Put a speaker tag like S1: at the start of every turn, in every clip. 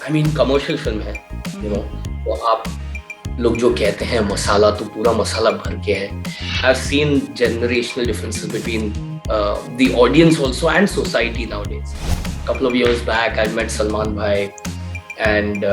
S1: I mean commercial film है, you know, तो आप लोग जो कहते हैं मसाला तो पूरा मसाला भर के है. I've seen generational differences between the audience also and society nowadays. A couple of years back, I met Salman bhai, and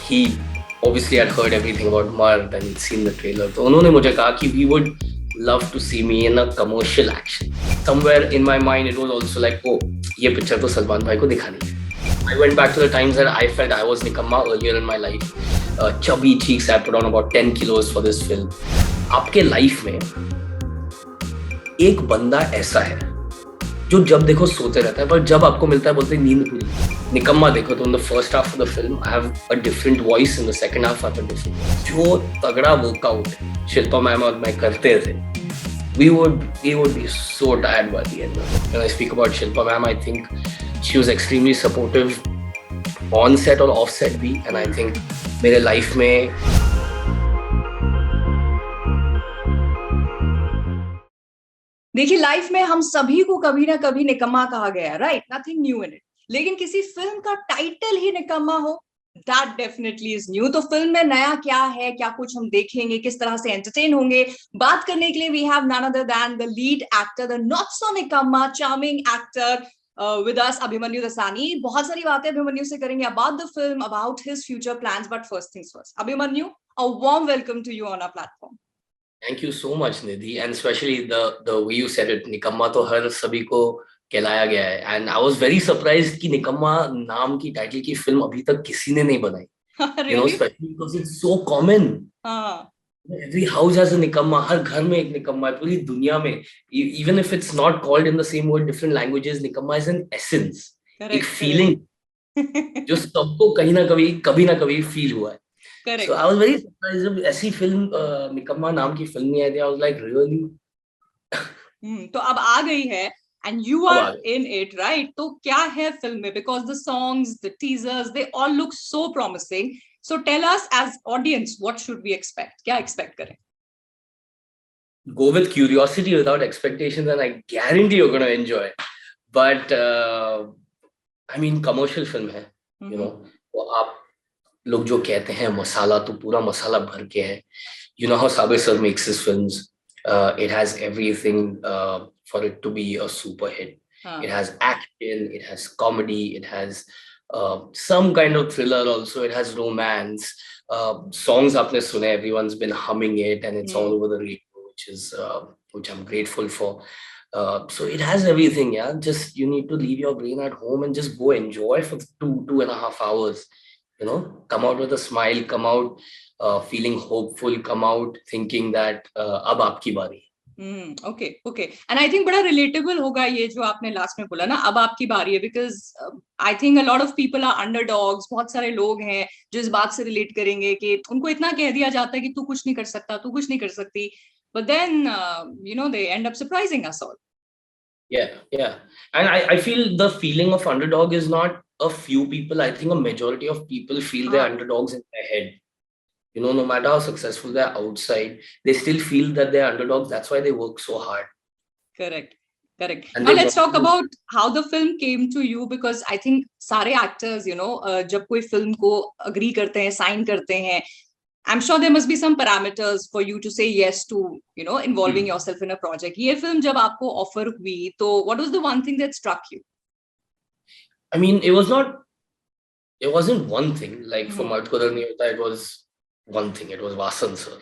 S1: he obviously had heard everything about Mard and he'd seen the trailer. तो उन्होंने मुझे कहा कि we would love to see me in a commercial action. Somewhere in my mind, it was also like, oh, ये picture तो सलमान भाई को दिखानी है. I went back to the times that I felt I was Nikamma earlier in my life. Chubby cheeks, I put on about 10 kilos for this film. आपके life में एक बंदा ऐसा है जो जब देखो सोते रहता है, पर जब आपको मिलता है बोलते हैं नींद पूरी. निकम्मा देखो तो in the first half of the film I have a different voice, in the second half I have a different voice. जो तगड़ा वर्कआउट शिल्पा मैम और मैं करते थे, we would be so tired by the end of it. When I speak about Shilpa ma'am, I think she was extremely supportive on set or off set भी, and I think मेरे life में
S2: देखिए life में हम सभी को कभी ना कभी निकम्मा कहा गया है, right? Nothing new in it. लेकिन किसी फिल्म का टाइटल ही निकम्मा हो, दैट डेफिनेटली इज न्यू. तो फिल्म में नया क्या है, क्या कुछ हम देखेंगे, किस तरह से एंटरटेन होंगे, बात करने के लिए we have none other than the lead actor, the not so निकम्मा charming actor with us, Abhimanyu Dasani. बहुत सारी बातें अभिमन्यु से करेंगे about the film, about his future plans, but first things first. Abhimanyu, a warm welcome to you on our platform.
S1: Thank you so much, Nidhi, and especially the way you said it, निकम्मा तो हर सभी को कहलाया गया है, and I was very surprised कि निकम्मा नाम की टाइटल की फिल्म अभी तक किसी ने नहीं बनाई.
S2: Really?
S1: You know, especially because it's so common.
S2: हाँ.
S1: Every house has a निकम्मा, हर घर में एक निकम्मा है, पूरी दुनिया में. Even if it's not called in the same word, different languages, निकम्मा is an essence.
S2: Correct,
S1: एक feeling जो सबको कभी ना कभी feel हुआ है.
S2: Correct.
S1: So I was very surprised जब ऐसी फिल्म निकम्मा नाम की फिल्म नहीं आई थी. I was like, really?
S2: तो अब आ गई है and you are in it, right? तो क्या है फिल्म में? Because the songs, the teasers, they all look so promising. So tell us as audience, what should we expect? क्या expect करें?
S1: Go with curiosity without expectations, and I guarantee you're going to enjoy. But I mean, commercial film है, you know. वो आप लोग जो कहते हैं मसाला तो पूरा मसाला भर के है. You know how Sabir sir makes his films. It has everything for it to be a super hit. It has action, it has comedy, it has some kind of thriller also. It has romance. Songs आपने सुने, everyone's been humming it, and it's all over the radio, which I'm grateful for. So it has everything, yeah. Just you need to leave your brain at home and just go enjoy for 2.5 hours. You know, come out with a smile, come out feeling hopeful, come out thinking that अब आपकी बारी.
S2: Okay. And I think बड़ा relatable होगा ये जो आपने last में बोला ना, अब आपकी बारी है, because I think a lot of people are underdogs. बहुत सारे लोग हैं जो इस बात से relate करेंगे कि उनको इतना कह दिया जाता है कि तू कुछ नहीं कर सकता, तू कुछ नहीं कर सकती, but then you know, they end up surprising us all.
S1: Yeah. And I feel the feeling of underdog is not a few people. I think a majority of people feel they're underdogs in their head. You know, no matter how successful they're outside, they still feel that they're underdogs. That's why they work so hard.
S2: Correct.
S1: And
S2: now let's talk about how the film came to you, because I think सारे actors, you know, जब कोई film को agree करते हैं, sign करते हैं, I'm sure there must be some parameters for you to say yes to, you know, involving yourself in a project. ये film जब आपको offer हुई, तो what was the one thing that struck you?
S1: I mean, it wasn't one thing. Like for Mard Ko Dar Nahi Hota, it was one thing. It was Vasan sir.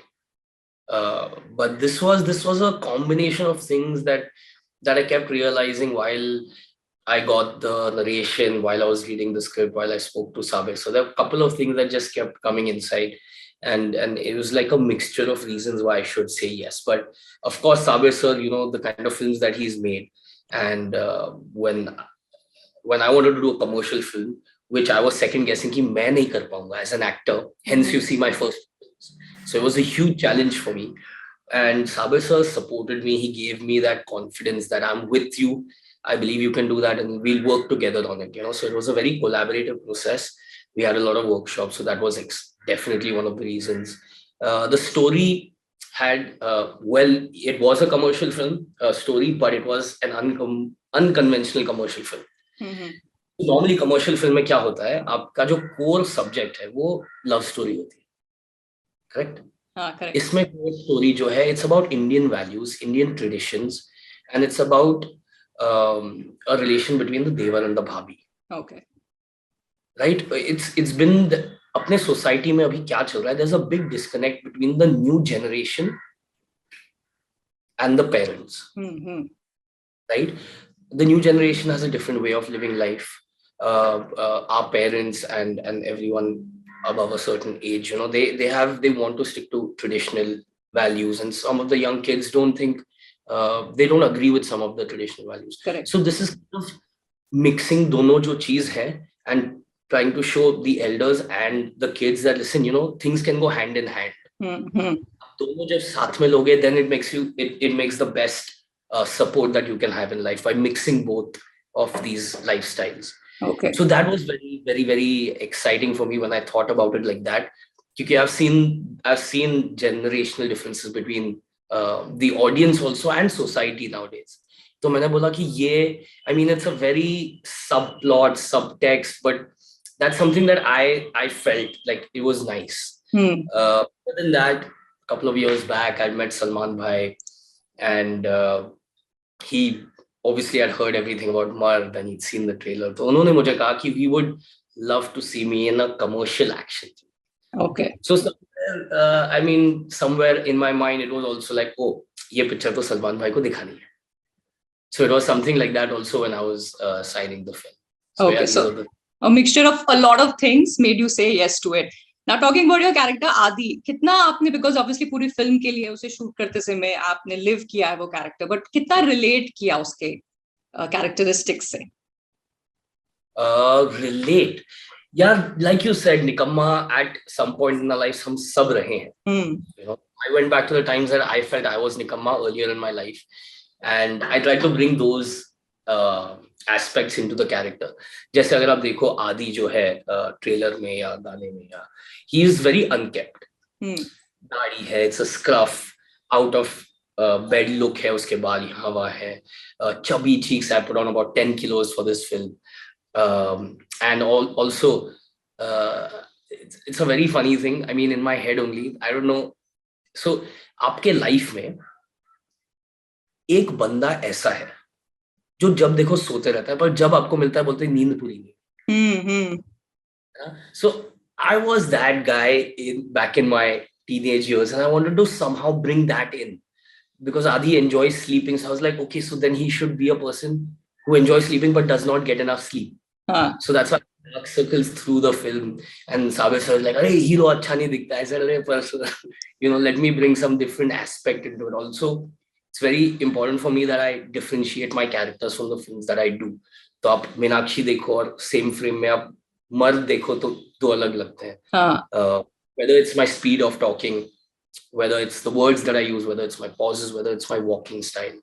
S1: But this was a combination of things that I kept realizing while I got the narration, while I was reading the script, while I spoke to Sabir. So there were a couple of things that just kept coming inside. And it was like a mixture of reasons why I should say yes. But of course, Sabir sir, you know, the kind of films that he's made. And when I wanted to do a commercial film, which I was second guessing कि मैं नहीं कर पाऊंगा as an actor, hence you see my first films. So it was a huge challenge for me. And Sabir sir supported me. He gave me that confidence that I'm with you. I believe you can do that, and we'll work together on it. You know, so it was a very collaborative process. We had a lot of workshops, so that was definitely one of the reasons. The story had it was a commercial film story, but it was an unconventional commercial film. Normally commercial film में क्या होता है, आपका जो core subject है वो love story होती है, करेक्ट?
S2: हाँ, करेक्ट.
S1: इसमें कोर स्टोरी जो है, it's about Indian values, Indian traditions, and it's about a relation between the devar and the bhabhi,
S2: Okay.
S1: Right? It's been अपने सोसाइटी में अभी क्या चल रहा है, there is a big disconnect between the new generation and the parents, right? The new generation has a different way of living life. Our parents and everyone above a certain age, you know, they want to stick to traditional values, and some of the young kids don't think, they don't agree with some of the traditional values.
S2: Correct.
S1: So this is kind of mixing dono jo cheez hai, and trying to show the elders and the kids that, listen, you know, things can go hand in hand. दोनों जब साथ में लोगे, then it makes the best support that you can have in life by mixing both of these lifestyles.
S2: Okay.
S1: So that was very, very, very exciting for me when I thought about it like that. Because I've seen generational differences between the audience also and society nowadays. तो मैंने बोला कि ये, I mean, it's a very subplot, subtext, but that's something that I felt like it was nice. Other than that, a couple of years back, I met Salman bhai, and he obviously had heard everything about Mard and he'd seen the trailer. So उन्होंने मुझे कहा कि we would love to see me in a commercial action.
S2: Okay.
S1: So I mean, somewhere in my mind, it was also like, oh, ये picture तो सलमान भाई को दिखानी है. So it was something like that also when I was signing the film. So,
S2: okay,
S1: yeah,
S2: so a mixture of a lot of things made you say yes to it. Now talking about your character Adi, कितना आपने, because obviously पूरी film के लिए उसे shoot करते समय आपने live किया है वो character, but कितना relate किया उसके characteristics से?
S1: Relate, yeah, like you said, Nikamma, at some point in our lives हम सब रहे हैं. You know, I went back to the times that I felt I was Nikamma earlier in my life, and I tried to bring those aspects into the character. जैसे अगर आप देखो आदि जो है ट्रेलर में या गाने में, या he is very unkept. दाढ़ी है, it's a scruff, out of bed look है, उसके बाल यहाँ वहाँ है, chubby cheeks. I put on about 10 kilos for this film, and also it's a very funny thing. I mean, in my head only, I don't know. So आपके life में एक बंदा ऐसा है जो जब देखो सोते रहता है, पर जब आपको मिलता है बोलते हैं नींद पूरी नहीं. So I was that guy back in my teenage years, and I wanted to somehow bring that in, because Adi enjoys sleeping. So I was like, okay, so then he should be a person who enjoys sleeping but does not get enough sleep. So that's why dark circles through the film, and Sabir sir was like, "Arey, hero अच्छा नहीं दिखता है sir, पर you know, let me bring some different aspect into it." Also, it's very important for me that I differentiate my characters from the films that I do. तो आप मीनाक्षी देखो और same frame में आप मर्द देखो तो दो अलग लगते हैं. Whether it's my speed of talking, whether it's the words that I use, whether it's my pauses, whether it's my walking style,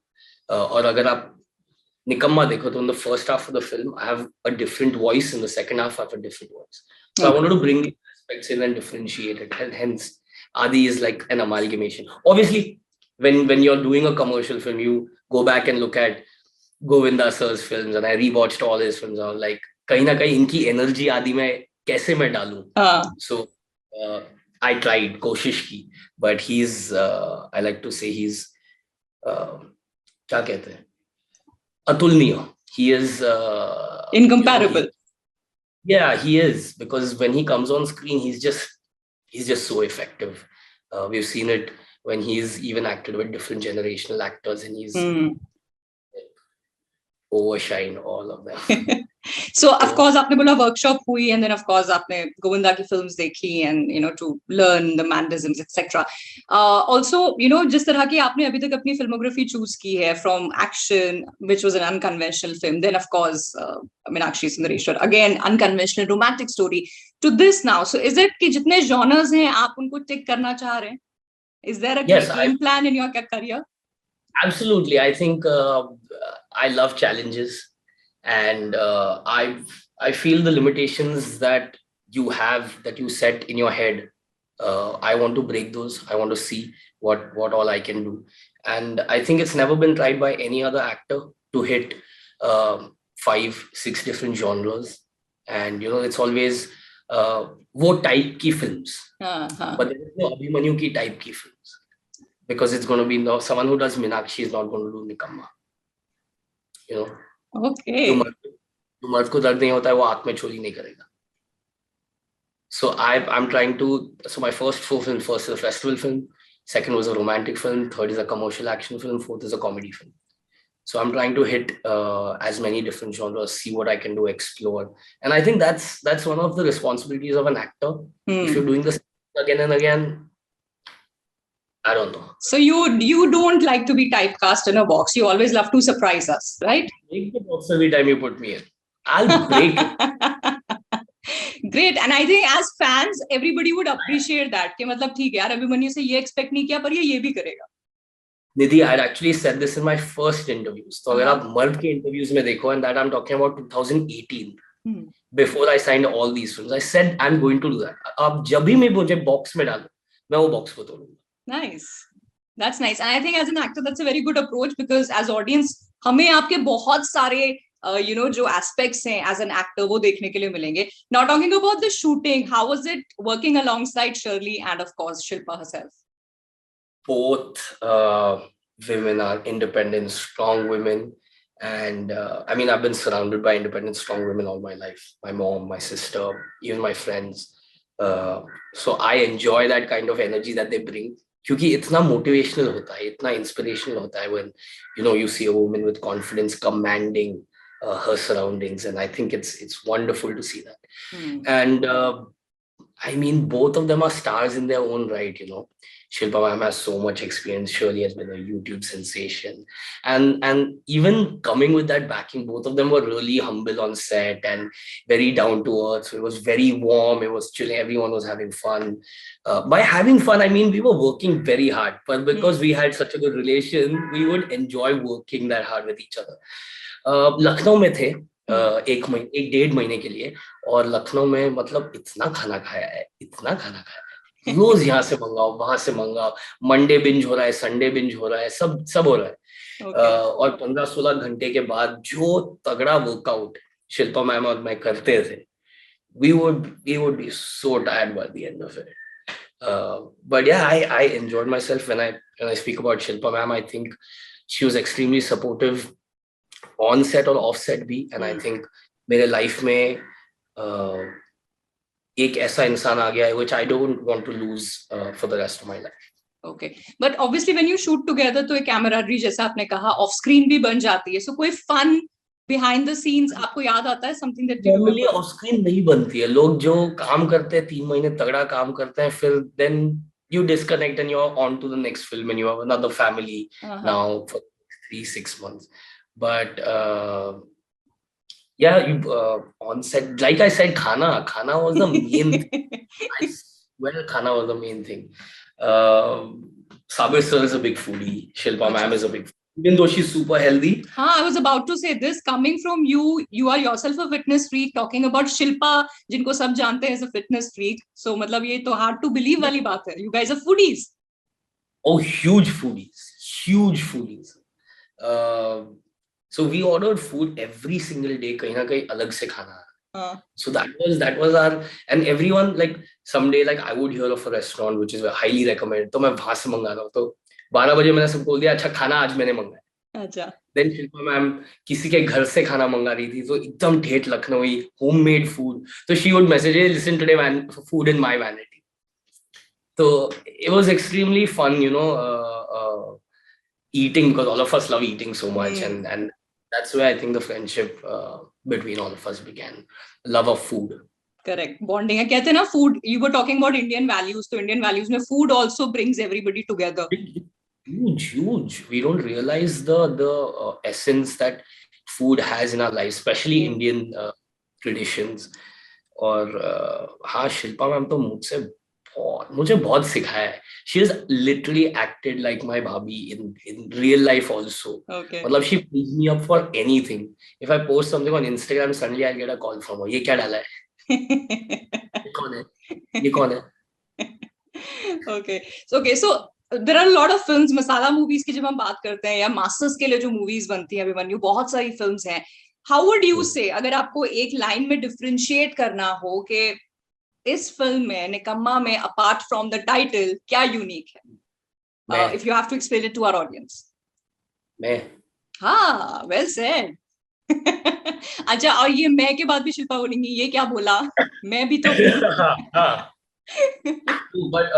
S1: और अगर आप Nikamma dekho, in the first half of the film, I have a different voice. In the second half, I have a different voice. So I wanted to bring these aspects in and differentiate it. And hence, Adi is like an amalgamation. Obviously, when you're doing a commercial film, you go back and look at Govinda sir's films, and I rewatched all his films. I was like, kahin na kahin inki energy Adi mein kaise main dalu. So I tried, koshish ki, but he's, I like to say he's, kya kehte hain? Atulniya. He is
S2: incomparable.
S1: Yeah, he is, because when he comes on screen, he's just so effective. We've seen it when he's even acted with different generational actors, and he's overshine all of them.
S2: So of course आपने बोला workshop हुई, and then of course आपने गोविंदा की films देखी, and you know, to learn the mannerisms etc. Also, you know, जिस तरह की आपने अभी तक अपनी filmography choose की है, from action, which was an unconventional film, then of course Meenakshi Sundareshwar, again unconventional romantic story, to this now. So is it कि जितने genres हैं आप उनको tick करना चाह रहे हैं? Is there a game plan in your career?
S1: Absolutely. I think I love challenges, and I feel the limitations that you have, that you set in your head. I want to break those. I want to see what all I can do, and I think it's never been tried by any other actor to hit 5-6 different genres, and it's always वो type की films, but there is no Abhimanyu की type की films, because it's going to be someone who does Meenakshi is not going to do Nikamma.
S2: Okay.
S1: जो मर्द को दर्द नहीं होता है वो आंख में चोरी नहीं करेगा. So I'm trying to. So my first 4 films: first is a festival film, second was a romantic film, third is a commercial action film, fourth is a comedy film. So I'm trying to hit as many different genres, see what I can do, explore, and I think that's one of the responsibilities of an actor. If you're doing this again and again, I don't know.
S2: So you don't like to be typecast in a box. You always love to surprise us, right?
S1: Break the box every time you put me in. I'll break it.
S2: Great, and I think as fans, everybody would appreciate that. कि मतलब ठीक है यार, अभिमन्यु से ये expect नहीं किया, पर ये भी करेगा.
S1: Nidhi, I had actually said this in my first interviews. So अगर आप मर्द के interviews में देखो, and that I'm talking about 2018, before I signed all these films, I said I'm going to do that. आप जब भी मैं मुझे box में डालो, मैं वो box को तोड़ूंगा.
S2: Nice, that's nice, and I think as an actor that's a very good approach, because as audience हमें आपके बहुत सारे जो aspects हैं as an actor वो देखने के लिए मिलेंगे. Now talking about the shooting, how was it working alongside Shirley and of course Shilpa herself?
S1: Both women are independent, strong women, and I mean I've been surrounded by independent, strong women all my life. My mom, my sister, even my friends. So I enjoy that kind of energy that they bring. क्योंकि इतना motivational होता है, इतना inspirational होता है when you see a woman with confidence commanding her surroundings, and I think it's wonderful to see that. And I mean, both of them are stars in their own right. Shilpa ma'am has so much experience. Shirley has been a YouTube sensation, and even coming with that backing, both of them were really humble on set and very down to earth. So it was very warm. It was chilling. Everyone was having fun. By having fun, I mean we were working very hard, but because we had such a good relation, we would enjoy working that hard with each other. Lucknow में थे 1-1.5 महीने के लिए, और लखनऊ में मतलब इतना खाना खाया है, रोज यहाँ से मंगाओ, वहां से मंगाओ, मंडे बिंज हो रहा है, संडे बिंज हो रहा है, सब हो रहा है. और 15-16 घंटे के बाद जो तगड़ा वर्कआउट शिल्पा मैम और मैं करते थे, we would be so tired by the end of it. But yeah, I enjoyed myself when I speak about Shilpa ma'am. I think she was extremely supportive on set or off set भी, and I think मेरे life में एक ऐसा इंसान आ गया है which I don't want to lose for the rest of my life.
S2: Okay, but obviously when you shoot together तो एक camaraderie जैसा आपने कहा off screen भी बन जाती है. So कोई fun behind the scenes आपको याद आता है, something that you
S1: normally off screen नहीं बनती है. लोग जो काम करते हैं 3 महीने तगड़ा काम करते हैं, फिर then you disconnect and you're on to the next film and you have another family now for 3-6 months. But yeah, on set, like I said, khana was the main thing. I swear khana was the main thing. Sabir sir is a big foodie. Shilpa ma'am is a big foodie. Even though she's super healthy.
S2: I was about to say this, coming from you are yourself a fitness freak, talking about Shilpa, जिनको सब जानते हैं as a fitness freak. So मतलब ये तो hard to believe वाली बात है. You guys are foodies.
S1: Oh, huge foodies. So we ordered food every single day, कहीं ना कहीं अलग से खाना. So that was our, and everyone, like someday, like I would hear of a restaurant which is highly recommended, तो मैं वहां से मंगा रहा हूँ. तो 12 बजे मैंने सबको बोल दिया, अच्छा खाना आज मैंने मंगाया. अच्छा. Then शिल्पा मैम किसी के घर से खाना मंगा रही थी, तो एकदम ठेठ Lucknowi homemade food. So she would message, hey, listen today, food in my vanity. So it was extremely fun, eating, because all of us love eating so much, and that's where I think the friendship between all of us began. Love of food.
S2: Correct. Bonding. I कहते हैं ना, food. You were talking about Indian values. So Indian values में food also brings everybody together.
S1: Huge. We don't realize the essence that food has in our lives, especially Indian traditions. और हाँ, Shilpa ma'am तो मुझे बहुत सिखाया है. She has literally acted like my bhabhi in real life also. Okay. मतलब she pulls me up for anything. If I post something on Instagram, suddenly I'll get a call from her. ये क्या डाला है? ये कौन है?
S2: Okay. So there are a lot of films, masala movies की जब हम बात करते हैं, या masters के लिए जो movies बनती हैं, अभिमन्यु, बहुत सारी films हैं. हाउ वुड यू से, अगर आपको एक लाइन में डिफरेंशिएट करना हो कि इस फिल्म में निकम्मा में अपार्ट फ्रॉम द टाइटल क्या यूनिक है, if you have to explain it to our audience?
S1: मैं
S2: हाँ, वेल सेड. अच्छा, और ये मैं के बाद भी शिल्पा बोलेंगी ये क्या बोला, मैं भी तो
S1: हाँ. But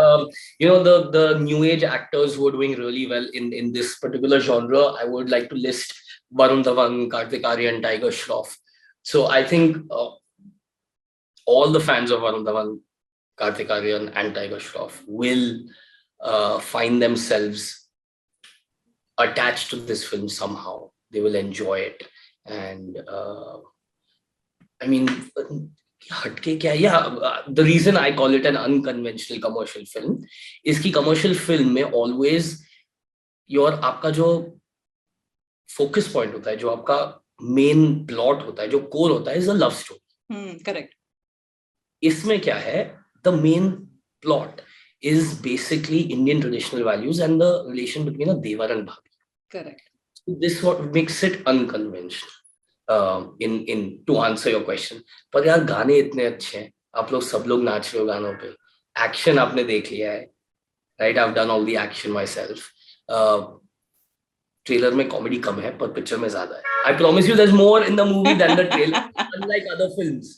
S1: the new age actors who are doing really well in this particular genre, I would like to list Varun Dhawan, Kartik Aaryan, Tiger Shroff. So I think all the fans of Varun Dhawan, Kartik Aaryan, and Tiger Shroff will find themselves attached to this film somehow. They will enjoy it, and I mean, हटके क्या, the reason I call it an unconventional commercial film is कि commercial film में always आपका जो focus point होता है, जो आपका main plot होता है, जो core होता है, is a love story.
S2: Correct.
S1: इसमें क्या है, the main plot is basically Indian traditional values and the relation between a devar and bhabi.
S2: Correct.
S1: So this what makes it unconventional. In to answer your question, पर यार गाने इतने अच्छे हैं, आप लोग सब लोग नाच रहे हो गानों पे, एक्शन आपने देख लिया है, right? I've done all the action myself. Trailer में कॉमेडी कम है पर पिक्चर में ज्यादा है. I promise you there's more in the movie than the trailer. Unlike other films,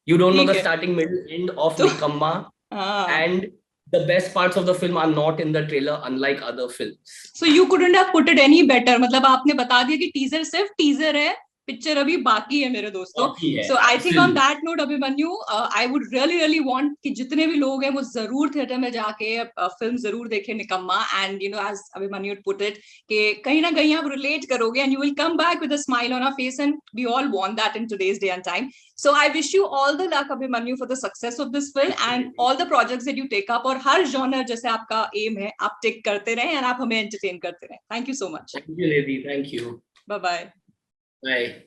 S1: you don't know the starting, middle, end of Nikamma, and the best parts of the film are not in the trailer, unlike other films.
S2: So you couldn't have put it any better. मतलब आपने बता दिया कि teaser सिर्फ teaser है, picture अभी बाकी है मेरे दोस्तों. So I think on that note, Abhimanyu, I would really want कि जितने भी लोग हैं वो जरूर थिएटर में जाके फिल्म जरूर देखें निकम्मा. And you know, as Abhimanyu put it, कि कहीं ना कहीं आप रिलेट करोगे and you will come back with a smile on our face, and we all want that in today's day and time. So I wish you all the luck, Abhimanyu, for the success of this film and all the projects that you take up. और हर genre जैसे आपका aim है, आप take करते रहें and आप हमें entertain करते रहें. Thank you so much.
S1: Thank you, lady. Thank you.
S2: Bye bye.
S1: Bye.